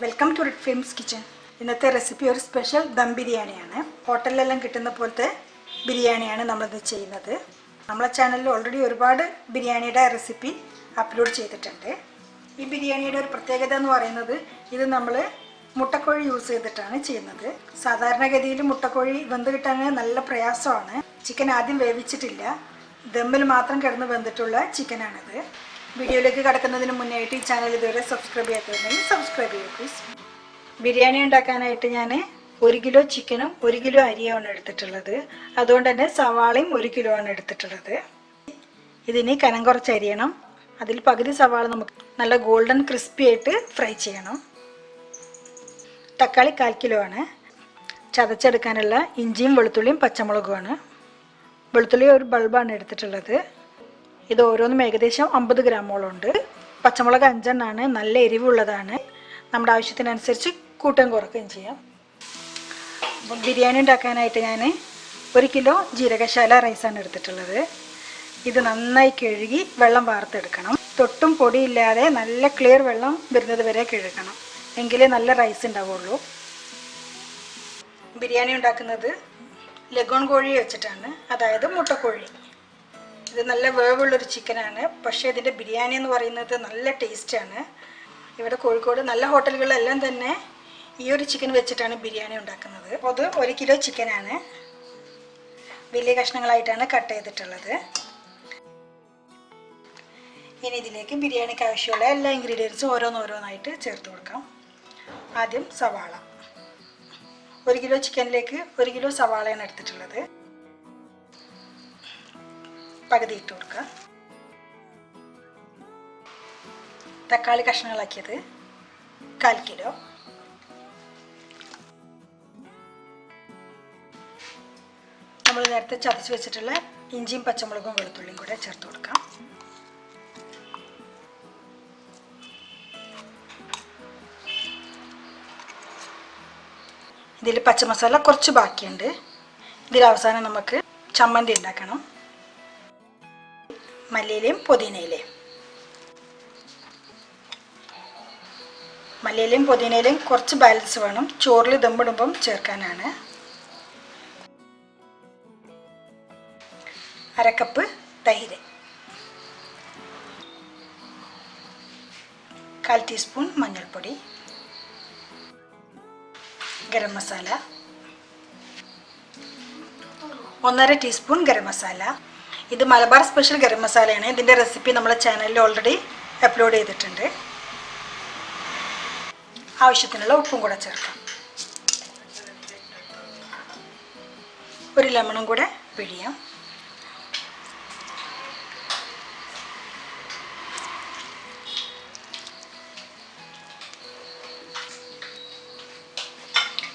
Welcome to red films kitchen. ഇന്നത്തെ recipe ഒരു special dum ബിരിയാണിയാണ്. ഹോട്ടലിലെല്ലാം കിട്ടുന്ന പോലത്തെ ബിരിയാണിയാണ് നമ്മളിത് ചെയ്യുന്നത്. നമ്മളെ ചാനലിൽ ഓൾറെഡി ഒരുപാട് ബിരിയാണിയുടെ റെസിപ്പി അപ്ലോഡ് ചെയ്തിട്ടുണ്ട്. ഈ ബിരിയാണിയുടെ ഒരു പ്രത്യേകത എന്ന് പറയുന്നത് ഇത് നമ്മൾ മുട്ടക്കോഴി യൂസ് ചെയ്തിട്ടാണ് ചെയ്യുന്നത്. സാധാരണഗതിയിൽ മുട്ടക്കോഴി വെന്ത് കിട്ടാൻ നല്ല പ്രയാസമാണ്. ചിക്കൻ ആദ്യം വേവിച്ചിട്ടില്ല, ദമ്മിൽ മാത്രം കിടന്ന് വെന്തിട്ടുള്ള ചിക്കനാണിത്. വീഡിയോയിലേക്ക് കടക്കുന്നതിന് മുന്നായിട്ട് ഈ ചാനൽ ഇതുവരെ സബ്സ്ക്രൈബ് ചെയ്യാത്തതുണ്ടെങ്കിൽ സബ്സ്ക്രൈബ് ചെയ്യുക പ്ലീസ്. ബിരിയാണി ഉണ്ടാക്കാനായിട്ട് ഞാൻ 1 കിലോ ചിക്കനും 1 കിലോ അരിയാണ് എടുത്തിട്ടുള്ളത്. അതുകൊണ്ട് തന്നെ സവാളയും 1 കിലോ ആണ് എടുത്തിട്ടുള്ളത്. ഇതിന് കനം കുറച്ച് അരിയണം. അതിൽ പകുതി സവാള നമുക്ക് നല്ല ഗോൾഡൻ ക്രിസ്പി ആയിട്ട് ഫ്രൈ ചെയ്യണം. തക്കാളി 1/4 കിലോ ആണ്. ചതച്ചെടുക്കാനുള്ള ഇഞ്ചിയും വെളുത്തുള്ളിയും പച്ചമുളകുമാണ്. വെളുത്തുള്ളി ഒരു ബൾബാണ് എടുത്തിട്ടുള്ളത്. ഇത് ഓരോന്നും ഏകദേശം 50 ഗ്രാമോളം ഉണ്ട്. പച്ചമുളക് 5 എണ്ണമാണ്. നല്ല എരിവുള്ളതാണ്. നമ്മുടെ ആവശ്യത്തിനനുസരിച്ച് കൂട്ടുകയും കുറയ്ക്കുകയും ചെയ്യാം. അപ്പം ബിരിയാണി ഉണ്ടാക്കാനായിട്ട് ഞാൻ 1 കിലോ ജീരകശാല റൈസാണ് എടുത്തിട്ടുള്ളത്. ഇത് നന്നായി കഴുകി വെള്ളം വാർത്തെടുക്കണം. തൊട്ടും പൊടിയില്ലാതെ നല്ല ക്ലിയർ വെള്ളം വരുന്നത് വരെ കഴുകണം, എങ്കിലേ നല്ല റൈസ് ഉണ്ടാവുള്ളൂ. ബിരിയാണി ഉണ്ടാക്കുന്നത് ലഗോൺ കോഴി വെച്ചിട്ടാണ്, അതായത് മുട്ടക്കോഴി. ഇത് നല്ല വേവുള്ളൊരു ചിക്കനാണ്. പക്ഷേ ഇതിൻ്റെ ബിരിയാണി എന്ന് പറയുന്നത് നല്ല ടേസ്റ്റാണ്. ഇവിടെ കോഴിക്കോട് നല്ല ഹോട്ടലുകളിലെല്ലാം തന്നെ ഈ ഒരു ചിക്കൻ വെച്ചിട്ടാണ് ബിരിയാണി ഉണ്ടാക്കുന്നത്. അത് 1 കിലോ ചിക്കനാണ്. വലിയ കഷ്ണങ്ങളായിട്ടാണ് കട്ട് ചെയ്തിട്ടുള്ളത്. ഇനി ഇതിലേക്ക് ബിരിയാണിക്ക് ആവശ്യമുള്ള എല്ലാ ഇൻഗ്രീഡിയൻസും ഓരോന്നോരോന്നായിട്ട് ചേർത്ത് കൊടുക്കാം. ആദ്യം സവാള. 1 കിലോ ചിക്കനിലേക്ക് 1 കിലോ സവാളയാണ് എടുത്തിട്ടുള്ളത്. പകുതി ഇട്ട് കൊടുക്കുക. തക്കാളി കഷ്ണങ്ങളാക്കിയത് 1/4 കിലോ. നമ്മൾ നേരത്തെ ചതച്ച് വെച്ചിട്ടുള്ള ഇഞ്ചിയും പച്ചമുളകും വെളുത്തുള്ളിയും കൂടെ ചേർത്ത് കൊടുക്കാം. ഇതിൽ പച്ചമസാല കുറച്ച് ബാക്കിയുണ്ട്. ഇതിൽ അവസാനം നമുക്ക് ചമ്മന്തി ഉണ്ടാക്കണം. മല്ലിയിലയും പുതിനയിലയും. മല്ലിയിലയും പുതിനയിലയും കുറച്ച് ബാലൻസ് വേണം, ചോറിൽ ദമ്മിടുമ്പം ചേർക്കാനാണ്. 1/2 കപ്പ് തൈര്, 1/4 ടീസ്പൂൺ മഞ്ഞൾപ്പൊടി, ഗരം മസാല 1/2 ടീസ്പൂൺ ഗരം മസാല. ഇത് മലബാർ സ്പെഷ്യൽ ഗരം മസാലയാണ്. ഇതിൻ്റെ റെസിപ്പി നമ്മളെ ചാനലിൽ ഓൾറെഡി അപ്ലോഡ് ചെയ്തിട്ടുണ്ട്. ആവശ്യത്തിനുള്ള ഉപ്പും കൂടെ ചേർക്കാം. 1 ലെമണും കൂടെ പിഴിയാം.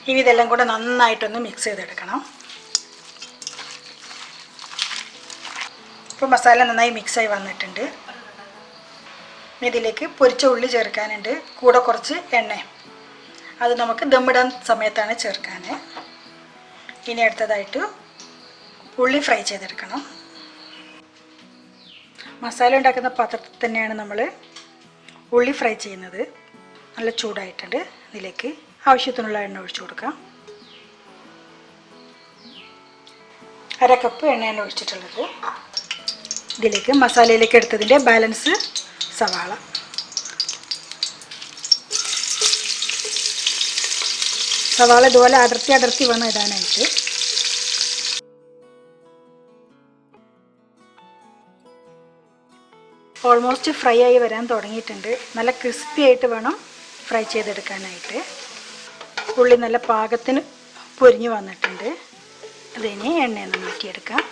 ഇനി ഇതെല്ലാം കൂടെ നന്നായിട്ടൊന്ന് മിക്സ് ചെയ്തെടുക്കണം. ഇപ്പോൾ മസാല നന്നായി മിക്സായി വന്നിട്ടുണ്ട്. ഇതിലേക്ക് പൊരിച്ച ഉള്ളി ചേർക്കാനുണ്ട്, കൂടെ കുറച്ച് എണ്ണ. അത് നമുക്ക് ദമ്മിടാൻ സമയത്താണ് ചേർക്കാൻ. ഇനി അടുത്തതായിട്ട് ഉള്ളി ഫ്രൈ ചെയ്തെടുക്കണം. മസാല ഉണ്ടാക്കുന്ന പാത്രത്തിൽ തന്നെയാണ് നമ്മൾ ഉള്ളി ഫ്രൈ ചെയ്യുന്നത്. നല്ല ചൂടായിട്ടുണ്ട്. ഇതിലേക്ക് ആവശ്യത്തിനുള്ള എണ്ണ ഒഴിച്ചു കൊടുക്കാം. 1/2 കപ്പ് എണ്ണയാണ് ഒഴിച്ചിട്ടുള്ളത്. ഇതിലേക്ക് മസാലയിലേക്ക് എടുത്തതിൻ്റെ ബാലൻസ് സവാള, സവാള ഇതുപോലെ അടർത്തി വേണം ഇടാനായിട്ട്. ഓൾമോസ്റ്റ് ഫ്രൈ ആയി വരാൻ തുടങ്ങിയിട്ടുണ്ട്. നല്ല ക്രിസ്പി ആയിട്ട് വേണം ഫ്രൈ ചെയ്തെടുക്കാനായിട്ട്. ഉള്ളി നല്ല പാകത്തിന് പൊരിഞ്ഞു വന്നിട്ടുണ്ട്. അതിനെ എണ്ണയിൽ നിന്ന് മാറ്റിയെടുക്കാം.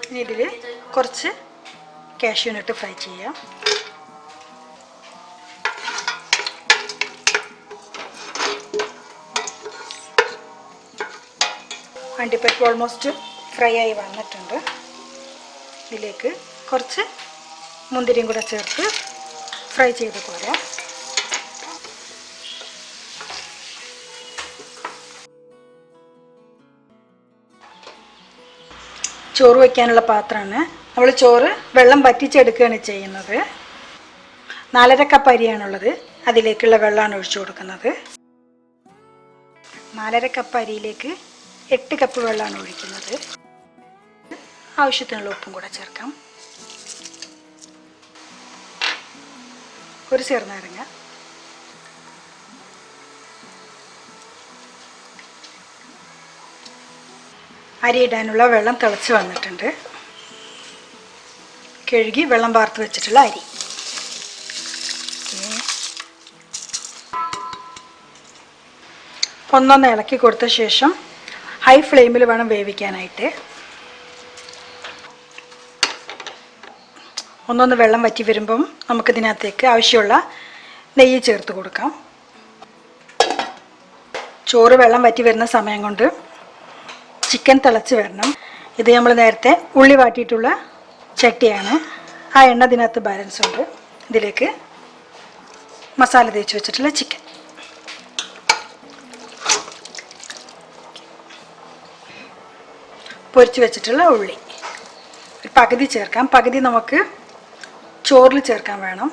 ഇനി ഇതിൽ കുറച്ച് കാഷ്യൂനട്ട് ഫ്രൈ ചെയ്യാം. അണ്ടിപ്പരിപ്പ് ഓൾമോസ്റ്റ് ഫ്രൈ ആയി വന്നിട്ടുണ്ട്. ഇതിലേക്ക് കുറച്ച് മുന്തിരിയും കൂടെ ചേർത്ത് ഫ്രൈ ചെയ്ത് പോരാം. ചോറ് വയ്ക്കാനുള്ള പാത്രമാണ്. നമ്മൾ ചോറ് വെള്ളം വറ്റിച്ചെടുക്കുകയാണ് ചെയ്യുന്നത്. 4.5 കപ്പ് അരിയാണുള്ളത്. അതിലേക്കുള്ള വെള്ളമാണ് ഒഴിച്ചു കൊടുക്കുന്നത്. 4.5 കപ്പ് അരിയിലേക്ക് 8 കപ്പ് വെള്ളമാണ് ഒഴിക്കുന്നത്. ആവശ്യത്തിനുള്ള ഉപ്പും കൂടെ ചേർക്കാം. ഒരു ചെറുനാരങ്ങ, അരി ഇടാനുള്ള വെള്ളം തിളച്ച് വന്നിട്ടുണ്ട്. കഴുകി വെള്ളം വാർത്ത് വെച്ചിട്ടുള്ള അരി ഒന്നൊന്ന് ഇളക്കി കൊടുത്ത ശേഷം ഹൈ ഫ്ലെയിമിൽ വേണം വേവിക്കാനായിട്ട്. ഒന്നൊന്ന് വെള്ളം വറ്റി വരുമ്പം നമുക്കിതിനകത്തേക്ക് ആവശ്യമുള്ള നെയ്യ് ചേർത്ത് കൊടുക്കാം. ചോറ് വെള്ളം വറ്റി വരുന്ന സമയം കൊണ്ട് ചിക്കൻ തിളച്ച് വരണം. ഇത് നമ്മൾ നേരത്തെ ഉള്ളി വാട്ടിയിട്ടുള്ള ചട്ടിയാണ്. ആ എണ്ണ ഇതിനകത്ത് ബാലൻസ് ഉണ്ട്. ഇതിലേക്ക് മസാല തേച്ച് വെച്ചിട്ടുള്ള ചിക്കൻ, പൊരിച്ച് വെച്ചിട്ടുള്ള ഉള്ളി ഒരു പകുതി ചേർക്കാം. പകുതി നമുക്ക് ചോറിൽ ചേർക്കാൻ വേണം.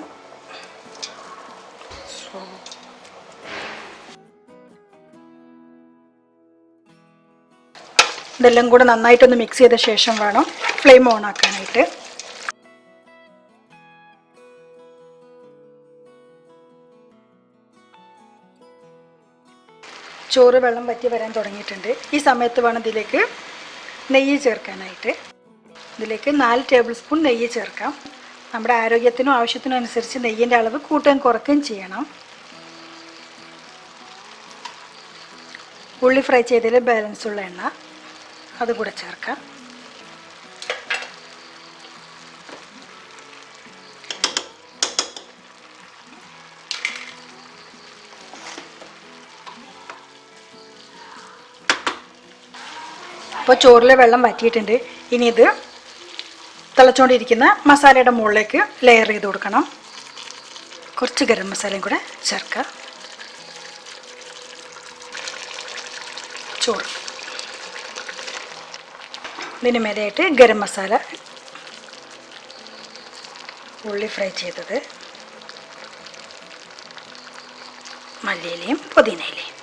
ഇതെല്ലാം കൂടെ നന്നായിട്ടൊന്ന് മിക്സ് ചെയ്ത ശേഷം വേണം ഫ്ലെയിം ഓൺ ആക്കാനായിട്ട്. ചോറ് വെള്ളം വറ്റി വരാൻ തുടങ്ങിയിട്ടുണ്ട്. ഈ സമയത്ത് വേണം ഇതിലേക്ക് നെയ്യ് ചേർക്കാനായിട്ട്. ഇതിലേക്ക് 4 ടേബിൾ സ്പൂൺ നെയ്യ് ചേർക്കാം. നമ്മുടെ ആരോഗ്യത്തിനും ആവശ്യത്തിനും അനുസരിച്ച് നെയ്യിൻ്റെ അളവ് കൂട്ടുകയും കുറയ്ക്കുകയും ചെയ്യണം. ഉള്ളി ഫ്രൈ ചെയ്തതിൽ ബാലൻസ് ഉള്ള എണ്ണ അതുകൂടെ ചേർക്കാം. അപ്പോൾ ചോറിൽ വെള്ളം വറ്റിയിട്ടുണ്ട്. ഇനി ഇത് തിളച്ചുകൊണ്ടിരിക്കുന്ന മസാലയുടെ മുകളിലേക്ക് ലെയർ ചെയ്ത് കൊടുക്കണം. കുറച്ച് ഗരം മസാലയും കൂടെ ചേർക്കാം. ചോറ് ഇതിന് മേലെയായിട്ട് ഗരം മസാല, ഉള്ളി ഫ്രൈ ചെയ്തത്, മല്ലിയിലയും പുതിനയിലയും,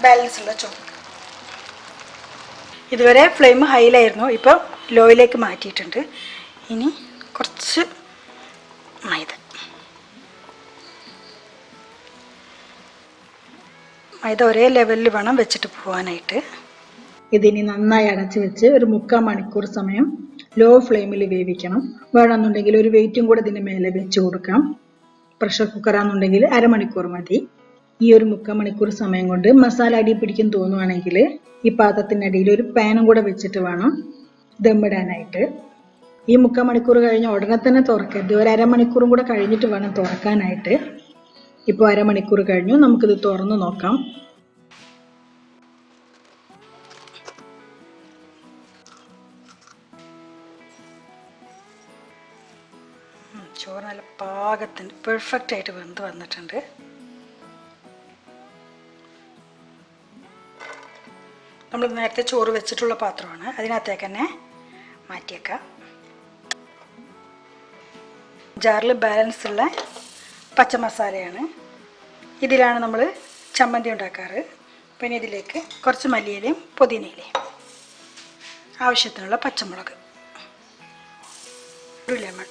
ബാലൻസ് ഉള്ള ചോറ്. ഇതുവരെ ഫ്ലെയിം ഹൈയിലായിരുന്നു, ഇപ്പോൾ ലോയിലേക്ക് മാറ്റിയിട്ടുണ്ട്. ഇനി കുറച്ച് മൈദ ഒരേ ലെവലിൽ വേണം വെച്ചിട്ട് പോകാനായിട്ട്. ഇതിനി നന്നായി അടച്ച് വെച്ച് ഒരു 3/4 മണിക്കൂർ സമയം ലോ ഫ്ലെയിമിൽ വേവിക്കണം. വേണമെന്നുണ്ടെങ്കിൽ ഒരു വെയിറ്റും കൂടെ ഇതിന് മേലെ വെച്ച് കൊടുക്കാം. പ്രഷർ കുക്കറാണെന്നുണ്ടെങ്കിൽ 1/2 മണിക്കൂർ മതി. ഈ ഒരു 3/4 മണിക്കൂർ സമയം കൊണ്ട് മസാല അടി പിടിക്കും തോന്നുവാണെങ്കിൽ ഈ പാത്രത്തിനടിയിൽ ഒരു പാനും കൂടെ വെച്ചിട്ട് വേണം ദമ്മിടാനായിട്ട്. ഈ 3/4 മണിക്കൂർ കഴിഞ്ഞ് ഉടനെ തന്നെ തുറക്കരുത്. ഒരു 1/2 മണിക്കൂറും കൂടെ കഴിഞ്ഞിട്ട് വേണം തുറക്കാനായിട്ട്. ഇപ്പോൾ 1/2 മണിക്കൂർ കഴിഞ്ഞു. നമുക്കിത് തുറന്ന് നോക്കാം. ചോറ് നല്ല പാകത്തിന് പെർഫെക്റ്റ് ആയിട്ട് വെന്ത് വന്നിട്ടുണ്ട്. നമ്മൾ നേരത്തെ ചോറ് വെച്ചിട്ടുള്ള പാത്രമാണ്, അതിനകത്തേക്ക് തന്നെ മാറ്റിയേക്കാം. ജാറിൽ ബാലൻസ് ഉള്ള പച്ചമസാലയാണ്. ഇതിലാണ് നമ്മൾ ചമ്മന്തി ഉണ്ടാക്കാറ്. പിന്നെ ഇതിലേക്ക് കുറച്ച് മല്ലിയിലയും പുതിനയിലയും, ആവശ്യത്തിനുള്ള പച്ചമുളക്, ഒരു ലെമൺ.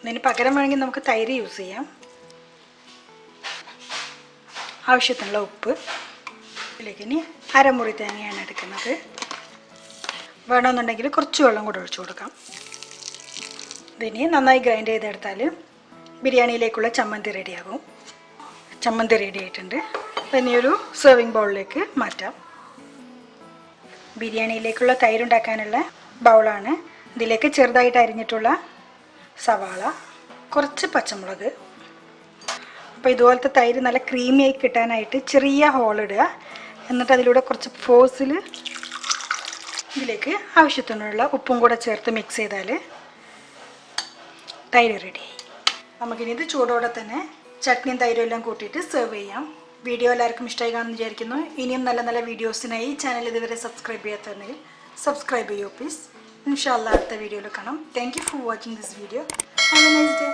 ഇതിന് പകരം വേണമെങ്കിൽ നമുക്ക് തൈര് യൂസ് ചെയ്യാം. ആവശ്യത്തിനുള്ള ഉപ്പ്. ഇതിലേക്ക് ഇനി അരമുറി തേങ്ങയാണ് എടുക്കുന്നത്. വേണമെന്നുണ്ടെങ്കിൽ കുറച്ച് വെള്ളം കൂടെ ഒഴിച്ചു കൊടുക്കാം. ഇതിനി നന്നായി ഗ്രൈൻഡ് ചെയ്തെടുത്താൽ ബിരിയാണിയിലേക്കുള്ള ചമ്മന്തി റെഡിയാകും. ചമ്മന്തി റെഡി ആയിട്ടുണ്ട്. ഇനി ഒരു സെർവിങ് ബൗളിലേക്ക് മാറ്റാം. ബിരിയാണിയിലേക്കുള്ള തൈരുണ്ടാക്കാനുള്ള ബൗളാണ്. ഇതിലേക്ക് ചെറുതായിട്ട് അരിഞ്ഞിട്ടുള്ള സവാള, കുറച്ച് പച്ചമുളക്. അപ്പോൾ ഇതുപോലത്തെ തൈര് നല്ല ക്രീമിയായി കിട്ടാനായിട്ട് ചെറിയ ഹോളിടുക. എന്നിട്ട് അതിലൂടെ കുറച്ച് ഫോഴ്സിൽ ഇതിലേക്ക് ആവശ്യത്തിനുള്ള ഉപ്പും കൂടെ ചേർത്ത് മിക്സ് ചെയ്താൽ തൈര് റെഡിയായി. നമുക്കിനി ഇത് ചൂടോടെ തന്നെ ചട്നിയും തൈരും എല്ലാം കൂട്ടിയിട്ട് സെർവ് ചെയ്യാം. വീഡിയോ എല്ലാവർക്കും ഇഷ്ടമായി കാണുമെന്ന് വിചാരിക്കുന്നു. ഇനിയും നല്ല നല്ല വീഡിയോസിനായി ഈ ചാനൽ ഇതുവരെ സബ്സ്ക്രൈബ് ചെയ്യാത്തവരുണ്ടെങ്കിൽ സബ്സ്ക്രൈബ് ചെയ്യൂ പ്ലീസ്. ഇൻഷാ അല്ലാഹ് അടുത്ത വീഡിയോയിൽ കാണാം. Thank you for watching this video. Have A nice day.